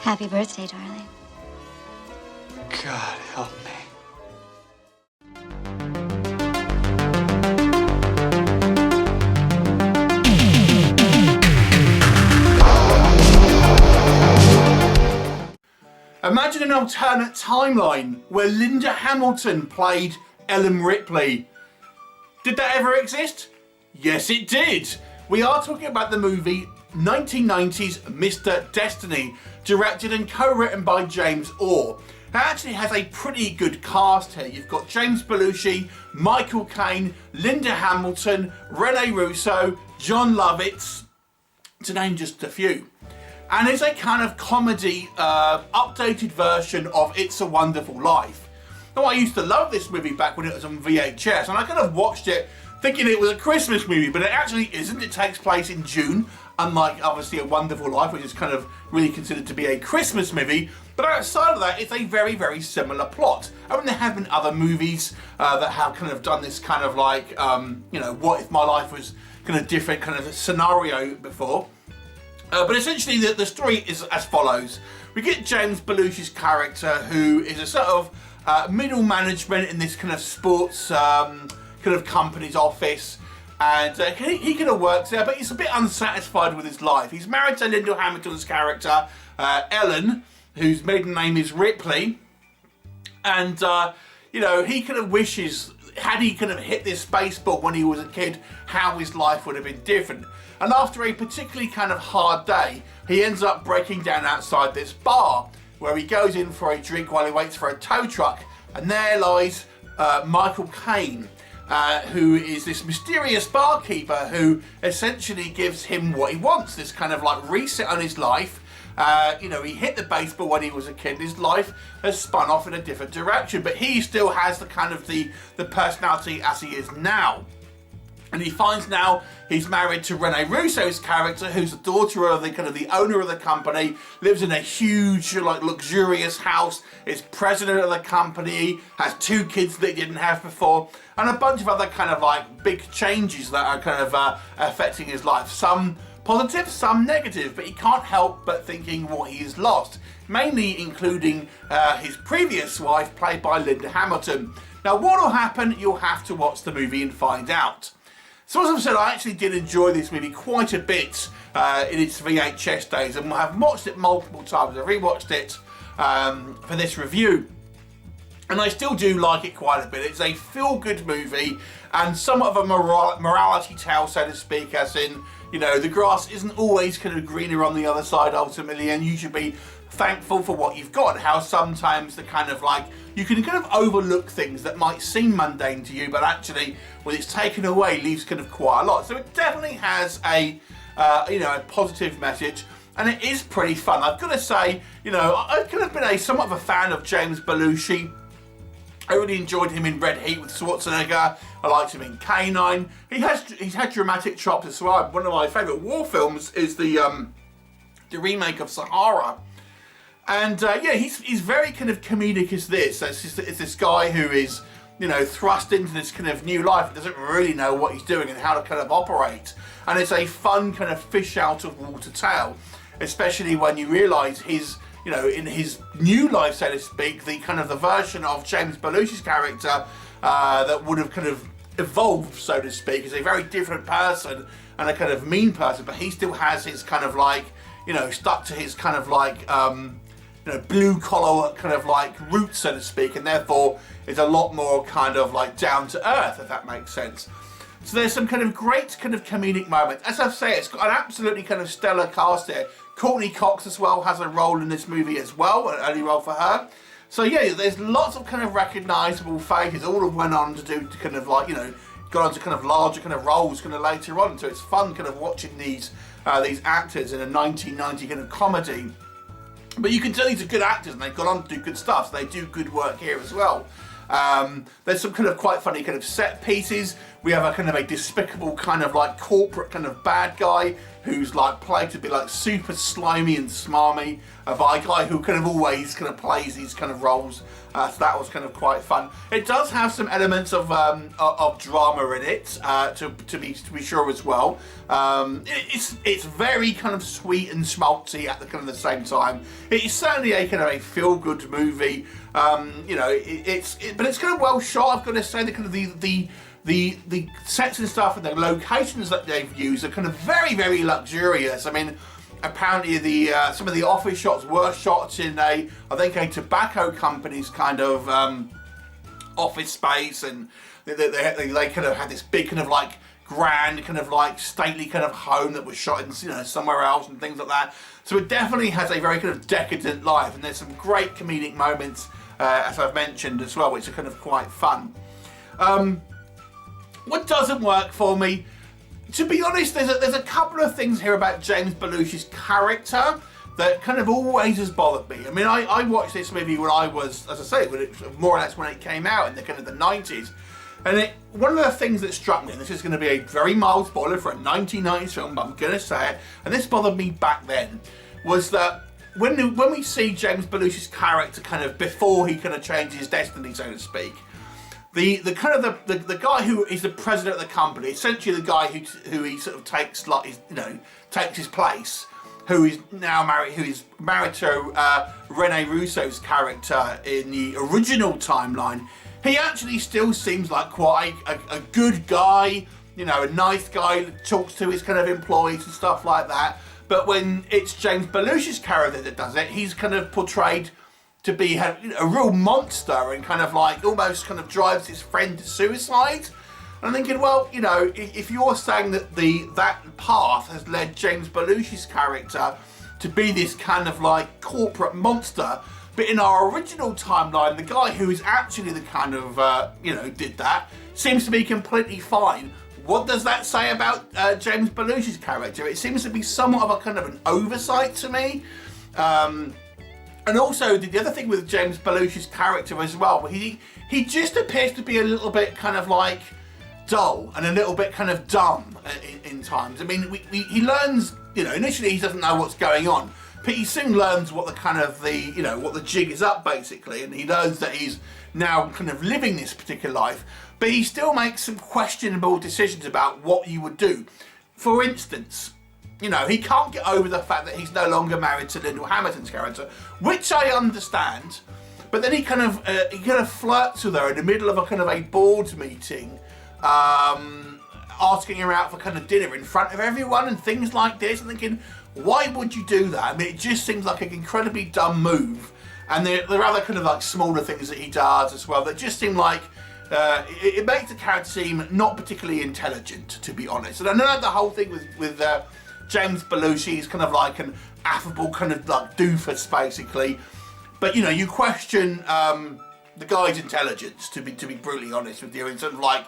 Happy birthday, darling. God help me. Imagine an alternate timeline where Linda Hamilton played Ellen Ripley. Did that ever exist? Yes, it did. We are talking about the movie 1990's Mr. Destiny, directed and co-written by James Orr. It actually has a pretty good cast here. You've got James Belushi, Michael Caine, Linda Hamilton, Rene Russo, John Lovitz, to name just a few. And it's a kind of comedy, updated version of It's a Wonderful Life. Now, I used to love this movie back when it was on VHS, and I kind of watched it thinking it was a Christmas movie, but it actually isn't. It takes place in June, unlike obviously A Wonderful Life, which is kind of really considered to be a Christmas movie. But outside of that, it's a very, very similar plot. I mean, there have been other movies that have kind of done this kind of like, you know, what if my life was kind of different kind of scenario before. But essentially the story is as follows. We get James Belushi's character, who is a sort of middle management in this kind of sports kind of company's office, and he kind of works there, but he's a bit unsatisfied with his life. He's married to Linda Hamilton's character, Ellen, whose maiden name is Ripley, and you know, he kind of wishes, had he kind of hit this baseball when he was a kid, how his life would have been different. And after a particularly kind of hard day, he ends up breaking down outside this bar, where he goes in for a drink while he waits for a tow truck, and there lies Michael Caine, who is this mysterious barkeeper who essentially gives him what he wants, this kind of like reset on his life. You know, he hit the baseball when he was a kid. His life has spun off in a different direction, but he still has the kind of the personality as he is now. And he finds now he's married to Rene Russo's character, who's the daughter of the kind of the owner of the company, lives in a huge, like, luxurious house, is president of the company, has 2 kids that he didn't have before, and a bunch of other kind of like big changes that are kind of affecting his life. Some positive, some negative, but he can't help but thinking what he has lost, mainly including his previous wife, played by Linda Hamilton. Now, what will happen? You'll have to watch the movie and find out. So as I've said, I actually did enjoy this movie quite a bit in its VHS days, and I've watched it multiple times. I rewatched it for this review, and I still do like it quite a bit. It's a feel-good movie and somewhat of a morality tale, so to speak, as in, you know, the grass isn't always kind of greener on the other side ultimately, and you should be thankful for what you've got. How sometimes the kind of like, you can kind of overlook things that might seem mundane to you, but actually when it's taken away leaves kind of quite a lot. So it definitely has a you know, a positive message, and it is pretty fun. I've got to say, you know, I've kind of been somewhat of a fan of James Belushi. I really enjoyed him in Red Heat with Schwarzenegger. I liked him in K9. He's had dramatic chops as well. One of my favourite war films is the remake of Sahara. And yeah, he's very kind of comedic as this. It's this guy who is, you know, thrust into this kind of new life and doesn't really know what he's doing and how to kind of operate. And it's a fun kind of fish out of water tale, especially when you realise his, you know, in his new life, so to speak, the kind of the version of James Belushi's character that would have kind of evolved, so to speak, is a very different person and a kind of mean person, but he still has his kind of like, you know, stuck to his kind of like, you know, blue collar kind of like roots, so to speak, and therefore is a lot more kind of like down to earth, if that makes sense. So there's some kind of great kind of comedic moments. As I say, it's got an absolutely kind of stellar cast here. Courtney Cox as well has a role in this movie as well, an early role for her. So yeah, there's lots of kind of recognisable faces. All have went on to do kind of like, you know, got on to kind of larger kind of roles kind of later on. So it's fun kind of watching these actors in a 1990 kind of comedy. But you can tell these are good actors and they've gone on to do good stuff, so they do good work here as well. There's some kind of quite funny kind of set pieces. We have a kind of a despicable kind of like corporate kind of bad guy who's like played to be like super slimy and smarmy by a guy who kind of always kind of plays these kind of roles. So that was kind of quite fun. It does have some elements of drama in it, to be sure as well. It's very kind of sweet and schmaltzy at the kind of the same time. It is certainly a kind of a feel-good movie. You know, but it's kind of well shot. I've got to say, the kind of the sets and stuff and the locations that they've used are kind of very, very luxurious. I mean, apparently some of the office shots were shot in I think a tobacco company's kind of office space, and they kind of had this big kind of like grand kind of like stately kind of home that was shot in, you know, somewhere else and things like that. So it definitely has a very kind of decadent life, and there's some great comedic moments, as I've mentioned as well, which are kind of quite fun. What doesn't work for me, to be honest, there's a couple of things here about James Belushi's character that kind of always has bothered me. I mean, I watched this movie when I was, as I say, more or less when it came out in the kind of the 90s. And one of the things that struck me, and this is going to be a very mild spoiler for a 1990s film, but I'm going to say it, and this bothered me back then, was that when we see James Belushi's character kind of before he kind of changes his destiny, so to speak, the guy who is the president of the company, essentially the guy who he sort of takes, like, takes his place, who is now married, who is married to Rene Russo's character in the original timeline. He actually still seems like quite a good guy, you know, a nice guy, talks to his kind of employees and stuff like that. But when it's James Belushi's character that does it, he's kind of portrayed to be a real monster and kind of like almost kind of drives his friend to suicide. And I'm thinking, well, you know, if you're saying that that path has led James Belushi's character to be this kind of like corporate monster, but in our original timeline, the guy who is actually the kind of, did that, seems to be completely fine. What does that say about James Belushi's character? It seems to be somewhat of a kind of an oversight to me. And also, the other thing with James Belushi's character as well, he just appears to be a little bit kind of like dull and a little bit kind of dumb in times. I mean, he learns, initially he doesn't know what's going on, but he soon learns what the kind of what the jig is up basically, and he learns that he's now kind of living this particular life, but he still makes some questionable decisions about what you would do. For instance, he can't get over the fact that he's no longer married to Lyndall Hamilton's character, which I understand, but then he kind of flirts with her in the middle of a kind of a board meeting, asking her out for kind of dinner in front of everyone and things like this. I'm thinking, why would you do that? I mean, it just seems like an incredibly dumb move. And there are other kind of like smaller things that he does as well that just seem like it makes the character seem not particularly intelligent, to be honest. And I know the whole thing with James Belushi, he's kind of like an affable kind of like doofus basically, but you question the guy's intelligence, to be brutally honest with you, in sort of like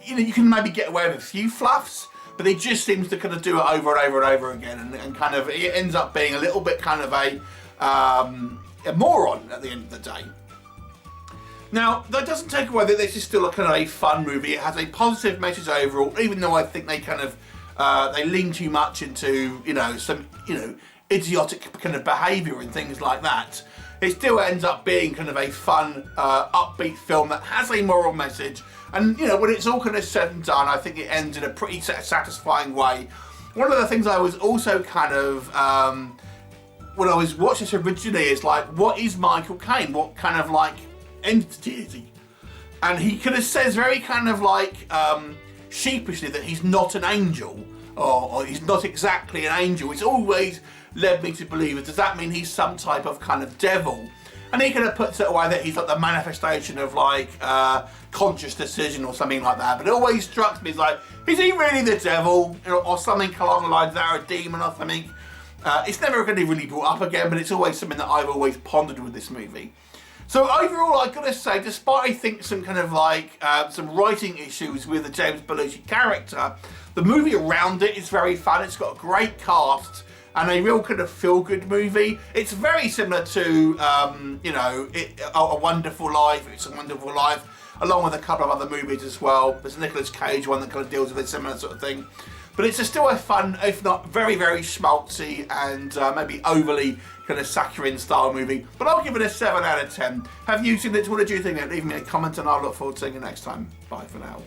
you can maybe get away with a few fluffs, but he just seems to kind of do it over and over and over again, and kind of it ends up being a little bit kind of a moron at the end of the day. Now, that doesn't take away that this is still a kind of a fun movie. It has a positive message overall, even though I think they kind of they lean too much into some idiotic kind of behaviour and things like that. It still ends up being kind of a fun, upbeat film that has a moral message. And when it's all kind of said and done, I think it ends in a pretty satisfying way. One of the things I was also kind of when I was watching this originally is like, what is Michael Caine? What kind of like entity is he? And he kind of says very kind of like sheepishly that he's not an angel, or he's not exactly an angel. It's always led me to believe, does that mean he's some type of kind of devil? And he kind of puts it away that he's like the manifestation of like conscious decision or something like that. But it always struck me as like, is he really the devil, or something along the lines that, or a demon or something? It's never going to be really brought up again, but it's always something that I've always pondered with this movie. So overall, I've got to say, despite I think some kind of like some writing issues with the James Belushi character, the movie around it is very fun. It's got a great cast and a real kind of feel-good movie. It's very similar to A Wonderful Life. It's a Wonderful Life, along with a couple of other movies as well. There's a Nicolas Cage one that kind of deals with a similar sort of thing. But it's still a fun, if not very, very schmaltzy and maybe overly kind of saccharine style movie. But I'll give it a 7 out of 10. Have you seen it? What did you think? Leave me a comment and I'll look forward to seeing you next time. Bye for now.